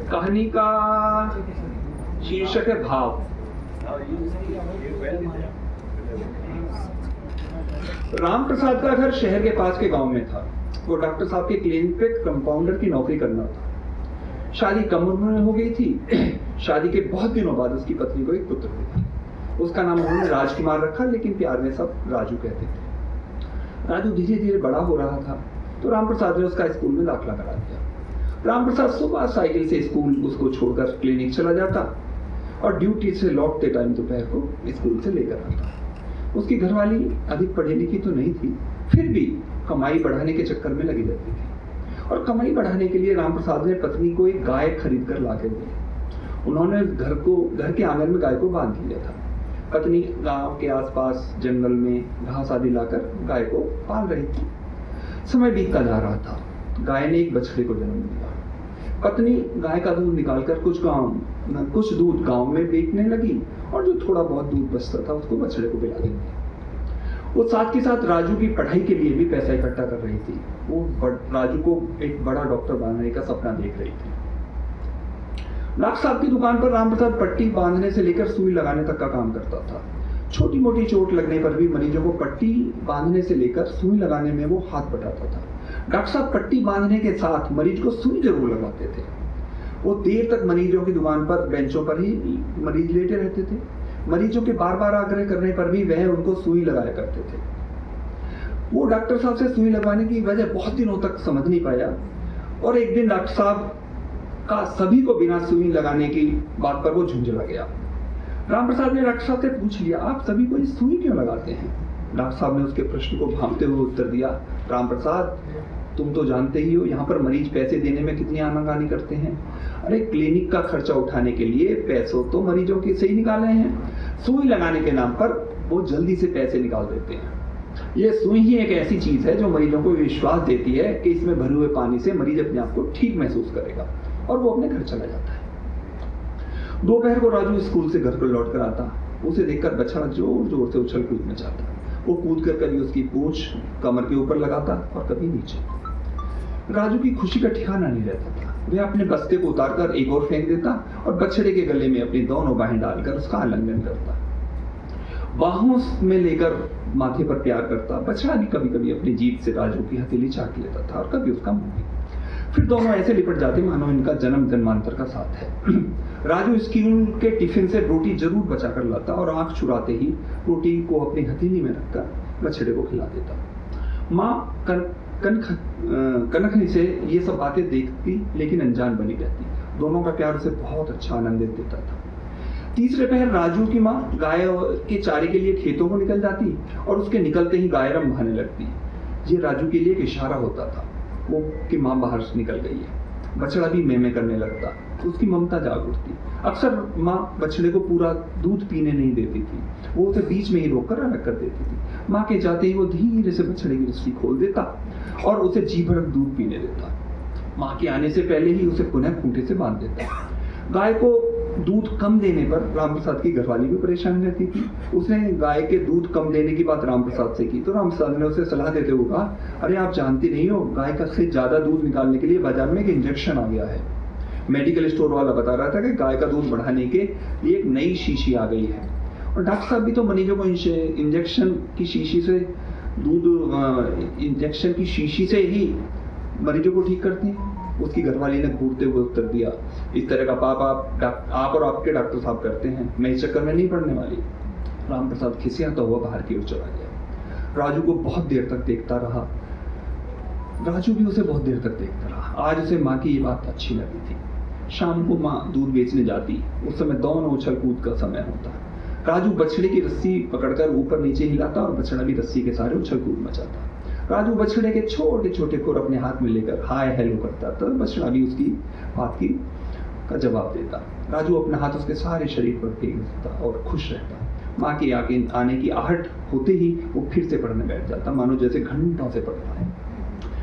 कहानी का शीर्षक है भाव। राम प्रसाद का घर शहर के पास के गांव में था। वो डॉक्टर साहब के क्लिनिक पे कंपाउंडर की नौकरी करना था। शादी कम उम्र में हो गई थी। शादी के बहुत दिनों बाद उसकी पत्नी को एक पुत्र हुआ। उसका नाम उन्होंने राजकुमार रखा, लेकिन प्यार में सब राजू कहते थे। राजू धीरे धीरे बड़ा हो रहा था, तो राम प्रसाद ने उसका स्कूल में दाखिला करा दिया। राम प्रसाद सुबह साइकिल से स्कूल उसको छोड़कर क्लिनिक चला जाता और ड्यूटी से लौटते टाइम दोपहर को स्कूल से लेकर आता। उसकी घरवाली अधिक पढ़ी लिखी तो नहीं थी, फिर भी कमाई बढ़ाने के चक्कर में लगी रहती थी। और कमाई बढ़ाने के लिए राम प्रसाद ने पत्नी को एक गाय खरीद कर ला के दी। उन्होंने घर के आंगन में गाय को बांध दिया था। पत्नी गांव के आसपास जंगल में घास आदि लाकर गाय को पाल रही थी। समय बीतता जा रहा था। गाय ने एक बछड़े को जन्म दिया। पत्नी गाय का दूध निकालकर कुछ दूध गांव में बेचने लगी और जो थोड़ा बहुत दूध बचता था उसको बछड़े को पिला देती। वो साथ के साथ राजू की पढ़ाई के लिए भी पैसा इकट्ठा कर रही थी। वो राजू को एक बड़ा डॉक्टर बनाने का सपना देख रही थी। डॉक्टर साहब की दुकान पर राम प्रसाद पट्टी बांधने से लेकर सुई लगाने तक का काम करता था। छोटी मोटी चोट लगने पर भी मरीजों को पट्टी बांधने से लेकर सुई लगाने में वो हाथ बटाता था। डॉक्टर साहब पट्टी बांधने के साथ मरीज को सुई जरूर लगाते थे। वो देर तक मरीजों की दुकान पर बेंचों पर ही मरीज लेटे रहते थे। मरीजों के बार बार आग्रह करने पर भी वह उनको सुई लगाया करते थे। वो डॉक्टर साहब से सुई लगवाने की वजह बहुत दिनों तक समझ नहीं पाया और एक दिन डॉक्टर साहब का सभी को बिना सुई लगाने की बात पर वो झुंझला गया। राम प्रसाद ने डॉक्टर साहब से पूछ लिया, आप सभी को इस सुई क्यों लगाते हैं? डॉक्टर साहब ने उसके प्रश्न को भांपते हुए उत्तर दिया, राम प्रसाद, तुम तो जानते ही हो यहाँ पर मरीज पैसे देने में कितनी आनाकानी करते हैं। अरे क्लिनिक का खर्चा उठाने के लिए पैसों तो मरीजों के से ही निकाले हैं। सुई लगाने के नाम पर वो जल्दी से पैसे निकाल देते हैं। ये सुई ही एक ऐसी चीज है जो मरीजों को विश्वास देती है कि इसमें भरे हुए पानी से मरीज अपने आप को ठीक महसूस करेगा और वो अपने घर चला जाता है। दोपहर को राजू स्कूल से घर को लौट कर आता। उसे देखकर बछड़ा जोर जोर से उछल कूद मचाता। वो कूद कर कभी उसकी पूंछ कमर के ऊपर लगाता और कभी नीचे। राजू की खुशी का ठिकाना नहीं रहता था। वह अपने बस्ते को उतारकर एक और फेंक देता और बछड़े के गले में अपनी दोनों बाहें डालकर उसका आलिंगन करता। बाहों में लेकर माथे पर प्यार करता। बछड़ा भी कभी कभी अपनी जीभ से राजू की हथेली चाट लेता था और कभी उसका मुंह भी। फिर दोनों ऐसे लिपट जाते मानो इनका जन्म जन्मांतर का साथ है। राजू स्कूल के टिफिन से रोटी जरूर बचा कर लाता और आंख चुराते ही रोटी को अपनी हथेली में रखकर बछड़े को खिला देता। माँ कनखनी से ये सब बातें देखती लेकिन अनजान बनी रहती। दोनों का प्यार उसे बहुत अच्छा आनंदित देता था। तीसरे पहर राजू की माँ गाय के चारे के लिए खेतों को निकल जाती और उसके निकलते ही गाय रम बहाने लगती। ये राजू के लिए एक इशारा होता था वो कि माँ बाहर निकल गई है। बछड़ा भी में करने लगता। उसकी ममता जाग उठती। अक्सर माँ बछड़े को पूरा दूध पीने नहीं देती थी। वो उसे बीच में ही रोककर अलग कर देती थी। माँ के जाते ही वो धीरे से बछड़े की रस्सी खोल देता और उसे जी भर दूध पीने देता। माँ के आने से पहले ही उसे पुनः खूंटे से बांध देता। गाय को दूध कम देने पर राम प्रसाद की घरवाली भी परेशान रहती थी। उसने गाय के दूध कम देने की बात राम प्रसाद से की तो राम प्रसाद ने उसे सलाह देते हुए कहा, अरे आप जानती नहीं हो, गाय का से ज्यादा दूध निकालने के लिए बाजार में एक इंजेक्शन आ गया है। मेडिकल स्टोर वाला बता रहा था कि गाय का दूध बढ़ाने के लिए एक नई शीशी आ गई है। और डॉक्टर साहब भी तो मरीजों को इंजेक्शन की शीशी से ही मरीजों को ठीक करते हैं। उसकी घरवाली ने घूरते हुए उत्तर दिया, इस तरह का पाप आप और आपके डॉक्टर साहब करते हैं। मैं इस चक्कर में नहीं पड़ने वाली। राम प्रसाद खिसियाता हुआ बाहर की ओर चला गया। राजू को बहुत देर तक देखता रहा। राजू भी उसे बहुत देर तक देखता रहा। आज उसे माँ की ये बात अच्छी लगी थी। शाम को माँ दूध बेचने जाती। उस समय दोनों उछल कूद का समय होता। राजू बछड़े की रस्सी पकड़कर ऊपर नीचे हिलाता और बछड़ा भी रस्सी के सहारे उछल कूद मचाता। राजू बछड़े के छोटे छोटे खुर अपने हाथ में लेकर हाय हेलो करता तो बछड़ा भी उसकी बात का जवाब देता। राजू अपना हाथ उसके सारे शरीर पर फेंक देता और खुश रहता। माँ की आने की आहट होते ही वो फिर से पढ़ने बैठ जाता, मानो जैसे घंटों से पढ़ रहा है।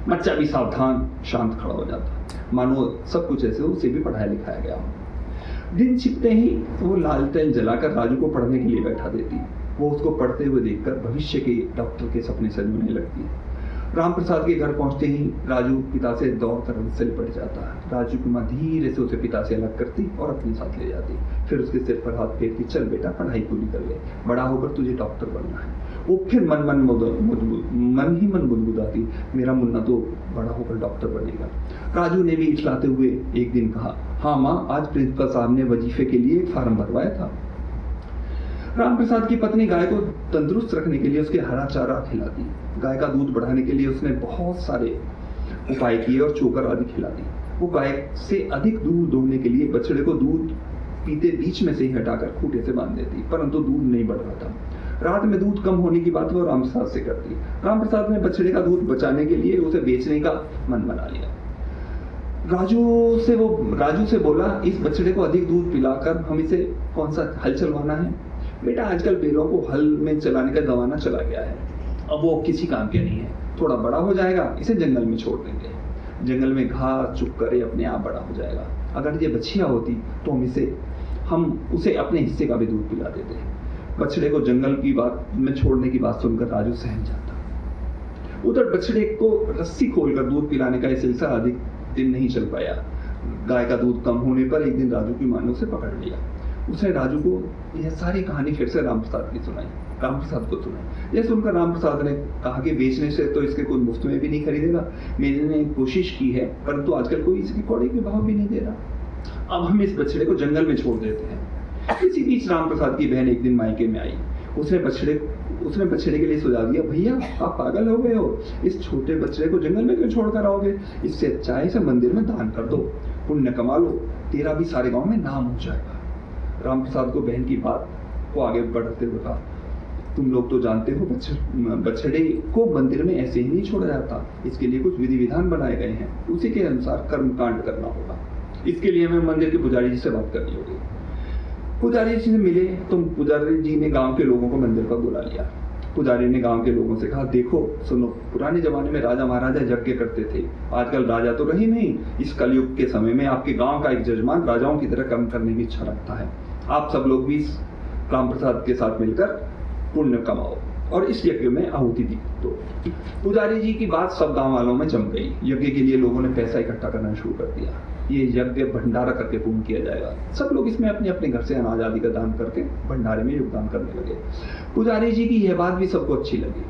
बच्चा भी सावधान शांत खड़ा हो जाता, मानो सब कुछ ऐसे उसे भी पढ़ाया लिखाया गया हो। दिन छिपते ही वो लालटेन जलाकर राजू को पढ़ने के लिए बैठा देती। वो उसको पढ़ते हुए देखकर भविष्य के डॉक्टर के सपने सजने लगती। राम प्रसाद के घर पहुंचते ही राजू पिता से दौड़ कर उससे लिपट जाता है। राजू की माँ धीरे से उसे पिता से अलग करती और अपने साथ ले जाती। फिर उसके सिर पर हाथ फेरती, चल बेटा पढ़ाई पूरी कर ले, बड़ा होकर तुझे डॉक्टर बनना है। वो फिर मन ही मन बुदबुदाती, मेरा मुन्ना तो बड़ा होकर डॉक्टर बनेगा। राजू ने भी इछलाते हुए एक दिन कहा, हाँ माँ, आज प्रिंसिपल साहब ने वजीफे के लिए फॉर्म भरवाया था। राम प्रसाद की पत्नी गाय को तंदुरुस्त रखने के लिए उसके हरा चारा खिलाती। गाय का दूध बढ़ाने के लिए उसने बहुत सारे उपाय किए और चोकर आदि खिला दी। वो गाय से अधिक दूध दोहने के लिए बछड़े को दूध पीते बीच में से ही हटाकर खूंटे से बांध देती, परंतु दूध नहीं बढ़ रहा था। रात में दूध कम होने की बात वो राम प्रसाद से करती। राम प्रसाद ने बछड़े का दूध बचाने के लिए उसे बेचने का मन बना लिया। राजू से बोला, इस बछड़े को अधिक दूध पिलाकर हम इसे कौन सा हल चलवाना है? बेटा, आजकल बैलों को हल में चलाने का जमाना चला गया है, अब वो किसी काम के नहीं है। थोड़ा बड़ा हो जाएगा, इसे जंगल में छोड़ देंगे, जंगल में घास चुग कर अपने आप बड़ा हो जाएगा। अगर ये बछिया होती तो हम उसे अपने हिस्से का भी दूध पिला देते। बछड़े को जंगल की बात में छोड़ने की बात सुनकर राजू सहम जाता। उधर बछड़े को रस्सी खोलकर दूध पिलाने का यह सिलसिला अधिक दिन नहीं चल पाया। गाय का दूध कम होने पर एक दिन राजू की मां ने उसे पकड़ लिया। उसने राजू को यह सारी कहानी फिर से राम प्रसाद को सुनाई। यह सुनकर राम प्रसाद ने कहा कि बेचने से तो इसके कोई मुफ्त में भी नहीं खरीदेगा। मैंने कोशिश की है, परंतु आजकल कोई इसकी कौड़ी के भाव भी नहीं दे रहा। अब हम इस बछड़े को जंगल में छोड़ देते हैं। इसी बीच राम प्रसाद की बहन एक दिन मायके में आई। उसने बछड़े के लिए सुझाव दिया, भैया आप पागल हो गए हो, इस छोटे बछड़े को जंगल में क्यों छोड़कर आओगे? इससे अच्छा है इसे मंदिर में दान कर दो, पुण्य कमा लो, तेरा भी सारे गांव में नाम हो जाएगा। राम प्रसाद को बहन की बात को आगे बढ़ते हुए कहा, तुम लोग तो जानते हो बछड़े को मंदिर में ऐसे ही नहीं छोड़ा जाता, इसके लिए कुछ विधि विधान बनाए गए हैं, उसी के अनुसार कर्म कांड करना होगा। इसके लिए हमें मंदिर के पुजारी जी से बात करनी होगी। पुजारी जी से मिले तो पुजारी जी ने गांव के लोगों को मंदिर पर बुला लिया। पुजारी ने गांव के लोगों से कहा, देखो सुनो, पुराने जमाने में राजा महाराजा यज्ञ करते थे, आजकल राजा तो रही नहीं। इस कलयुग के समय में आपके गांव का एक जजमान राजाओं की तरह कर्म करने की इच्छा रखता है। आप सब लोग भी राम प्रसाद के साथ मिलकर पुण्य कमाओ और इस यज्ञ में आहुति दी। तो पुजारी जी की बात सब गांव वालों में जम गई। यज्ञ के लिए लोगों ने पैसा इकट्ठा करना शुरू कर दिया। ये यज्ञ भंडारा करके पूर्ण किया जाएगा। सब लोग इसमें अपने अपने घर से अनाज आदि का दान करके भंडारे में योगदान करने लगे। पुजारी जी की यह बात भी सबको अच्छी लगी।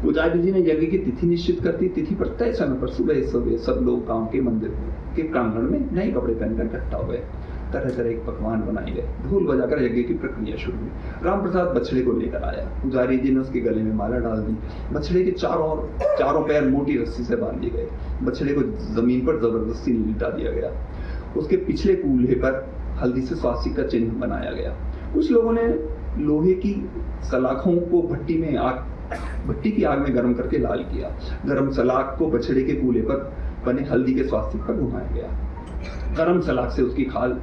पुजारी जी ने यज्ञ की तिथि निश्चित कर दी। तिथि पर तय समय पर सुबह सब लोग गांव के मंदिर के प्रांगण में नए कपड़े पहनकर इकट्ठा हो गए। तरह तरह के पकवान बनाए गए। ढोल बजाकर यज्ञ की प्रक्रिया शुरू हुई। राम प्रसाद बछड़े को लेकर आया। पुजारी जी ने उसके गले में माला डाल दी। बछड़े के चारों पैर मोटी रस्सी से बांध दिए गए। बछड़े को जमीन पर जबरदस्ती लिटा दिया गया। उसके पिछले कूल्हे पर हल्दी से स्वास्तिक का चिन्ह बनाया गया। कुछ लोगों ने लोहे की सलाखों को भट्टी की आग में गर्म करके लाल किया। गर्म सलाख को बछड़े के कूल्हे पर बने हल्दी के स्वास्तिक पर घुमाया गया। गर्म सलाख से उसकी खाल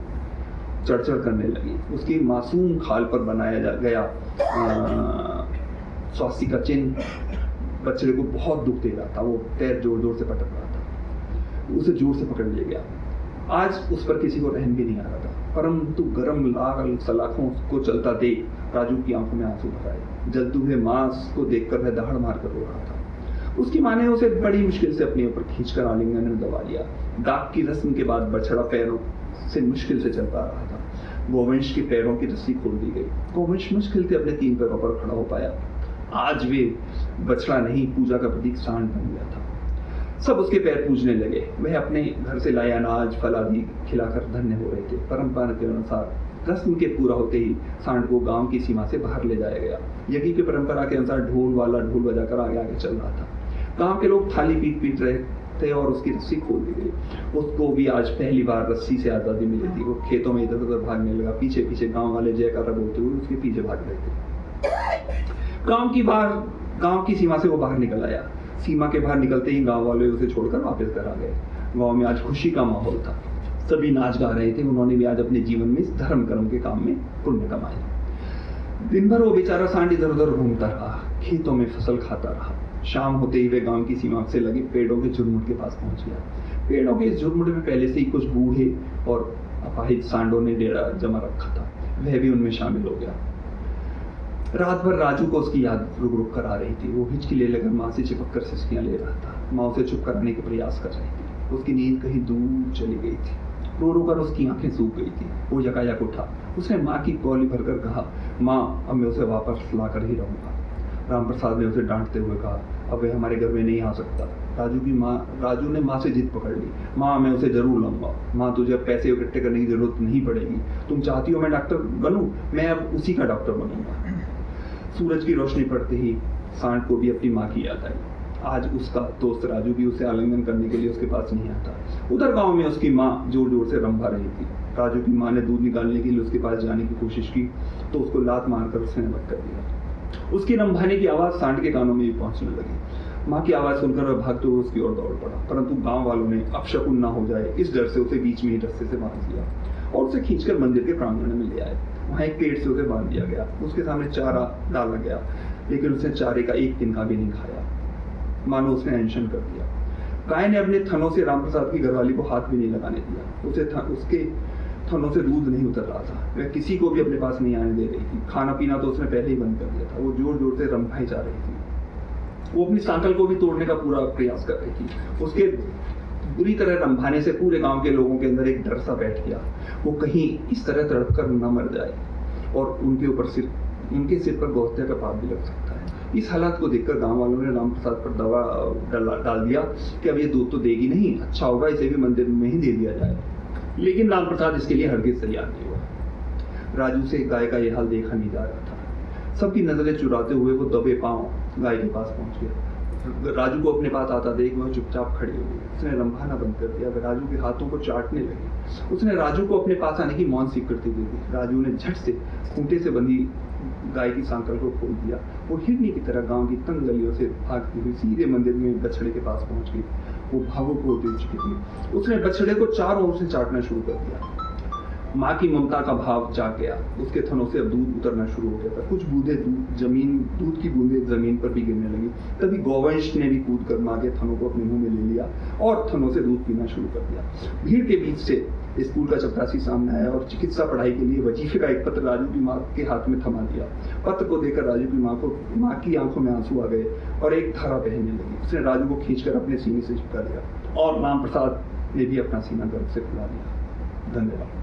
चढ़ करने लगी। उसकी मासूम खाल पर बनाया गया स्वास्तिक का चिन्ह बछड़े को बहुत दुख दे रहा था। वो पैर जोर जोर से पटक रहा था। उसे जोर से पकड़ लिया गया। आज उस पर किसी को रहम भी नहीं आ रहा था, परंतु गर्म लाल सलाखों को चलता देख राजू की आंखों में आंसू भर आए। जलते हुए मांस को देखकर वह दहाड़ मारकर रो रहा था। उसकी मां ने उसे बड़ी मुश्किल से अपने ऊपर खींचकर आलिंगन में दबा लिया। दाग की रस्म के बाद बछड़ा पैरों से मुश्किल से चल पा रहा था। गोवंश के पैरों की रस्सी खोल दी गई। गोवंश मुश्किल से अपने 3 पैरों पर खड़ा हो पाया। आज वे बछड़ा नहीं, पूजा का प्रतीक सांड बन गया था। सब उसके पैर पूजने लगे। वह अपने घर से लाए अनाज फल आदि खिलाकर धन्य हो रहे थे। परंपरा के अनुसार रस्म के पूरा होते ही सांड को गांव की सीमा से बाहर ले जाया गया। यज्ञ की परंपरा के अनुसार ढोल वाला ढोल बजाकर आगे आगे चल रहा था। गांव के लोग थाली पीट रहे थे और उसकी रस्सी खोल दी गई। उसको भी आज पहली बार रस्सी से आजादी मिली थी। वो खेतों में इधर उधर भागने लगा। पीछे पीछे गांव वाले जयकारा बोलते हुए उसके पीछे भाग रहे थे। गांव की सीमा से वो बाहर निकल आया। सीमा के बाहर निकलते ही गांव वाले उसे छोड़कर वापस घर आ गए। गांव में आज खुशी का माहौल था। सभी नाच गा रहे थे। उन्होंने भी आज अपने जीवन में इस धर्म कर्म के काम में पुण्य कमाया। दिन भर वो बेचारा सांड इधर उधर घूमता रहा, खेतों में फसल खाता रहा। शाम होते ही वे गांव की सीमा से लगे पेड़ों के झुरमुट के पास पहुंच गया। पेड़ों के इस झुरमुट में पहले से ही कुछ बूढ़े और अपाहिज सांडों ने डेरा जमा रखा था। वह भी उनमें शामिल हो गया। रात भर राजू को उसकी याद रुक रुक कर आ रही थी। वो हिचकी ले लेकर माँ से चिपक कर सिसकियाँ ले रहा था। माँ उसे चुप कराने के प्रयास कर रही थी। उसकी नींद कहीं दूर चली गई थी। रो रो कर उसकी आंखें सूख गई थी। वो यकायक उठा। उसने माँ की गोली भरकर कहा, माँ अब मैं उसे वापस ला कर ही रहूँगा। रामप्रसाद ने उसे डांटते हुए कहा, अब वह हमारे घर में नहीं आ सकता। राजू ने माँ से जिद पकड़ ली। माँ मैं उसे जरूर लाऊंगा। माँ तुझे अब पैसे इकट्ठे करने की जरूरत नहीं पड़ेगी। तुम चाहती हो मैं डॉक्टर बनूं, मैं अब उसी का डॉक्टर बनूंगा। सूरज की रोशनी पड़ते ही सांड को भी अपनी माँ की याद आई। आज उसका दोस्त राजू भी उसे आलिंगन करने के लिए उसके पास नहीं आता। उधर गांव में उसकी माँ जोर जोर से रंभा रही थी। राजू की माँ ने दूध निकालने के लिए उसके पास जाने की कोशिश की तो उसको लात मारकर उसने अलग कर दिया। उसकी रंभाने की आवाज सांड के कानों में भी पहुंचने लगी। माँ की आवाज सुनकर वह भागते हुए उसकी ओर दौड़ पड़ा, परंतु गांव वालों ने अपशकुन ना हो जाए इस डर से उसे बीच में ही रस्ते से बांध दिया और उसे खींचकर मंदिर के प्रांगण में ले आए। वहां एक पेड़ से उसे बांध दिया गया। उसके सामने चारा डाला गया, लेकिन उसने चारे का एक तिनका भी नहीं खाया, मानो उसने अनशन कर दिया। गाय ने अपने थनों से रामप्रसाद की घरवाली को हाथ भी नहीं लगाने दिया। उसके थनों से दूध नहीं उतर रहा था। वह किसी को भी अपने पास नहीं आने दे रही थी। खाना पीना तो उसने पहले ही बंद कर दिया था। वो जोर जोर से रंभाई जा रही थी। वो अपनी सांकल को भी तोड़ने का पूरा प्रयास कर रही थी। उसके बुरी तरह रंभाने से पूरे गांव के लोगों के अंदर एक डर सा बैठ गया। वो कहीं इस तरह तड़प कर न मर जाए और उनके सिर पर गौहत्या का पाप भी लग सकता है। इस हालात को देखकर गांव वालों ने रामप्रसाद पर दवा डाल दिया कि अब ये दूध तो देगी नहीं, अच्छा होगा इसे भी मंदिर में ही दे दिया जाए। लेकिन रामप्रसाद इसके लिए हरगिज तैयार नहीं हुआ। राजू से गाय का यह हाल देखा नहीं जा रहा था। सबकी नजरें चुराते हुए वो दबे पांव गाय के पास पहुंच गया। राजू को अपने पास आता देख वह चुपचाप खड़ी हो गई। उसने रंभाना बंद कर दिया। वह राजू के हाथों को चाटने लगी। उसने राजू को अपने पास आने की मौन स्वीकृति दे दी। राजू ने झट से खूंटे से बंधी गाय की सांकल को खोल दिया। वो हिरनी की तरह गांव की तंग गलियों से भागती हुई सीधे मंदिर में बछड़े के पास पहुंच गई। वो भावुक होती चुकी थी। उसने बछड़े को चारों ओर से चाटना शुरू कर दिया। माँ की ममता का भाव जाग गया। उसके थनों से अब दूध उतरना शुरू हो गया था। कुछ बूंदे दूध की बूंदें जमीन पर भी गिरने लगी। तभी गौवंश ने भी कूद कर माँ के थनों को अपने मुंह में ले लिया और थनों से दूध पीना शुरू कर दिया। भीड़ के बीच से स्कूल का चपरासी सामने आया और चिकित्सा पढ़ाई के लिए वजीफे का एक पत्र राजू की माँ के हाथ में थमा दिया। पत्र को देखकर राजू की माँ की आंखों में आंसू आ गए और एक धारा बहने लगी। उसने राजू को खींचकर अपने सीने से चिपका दिया और रामप्रसाद ने भी अपना सीना गर्व से फुला दिया। धन्यवाद।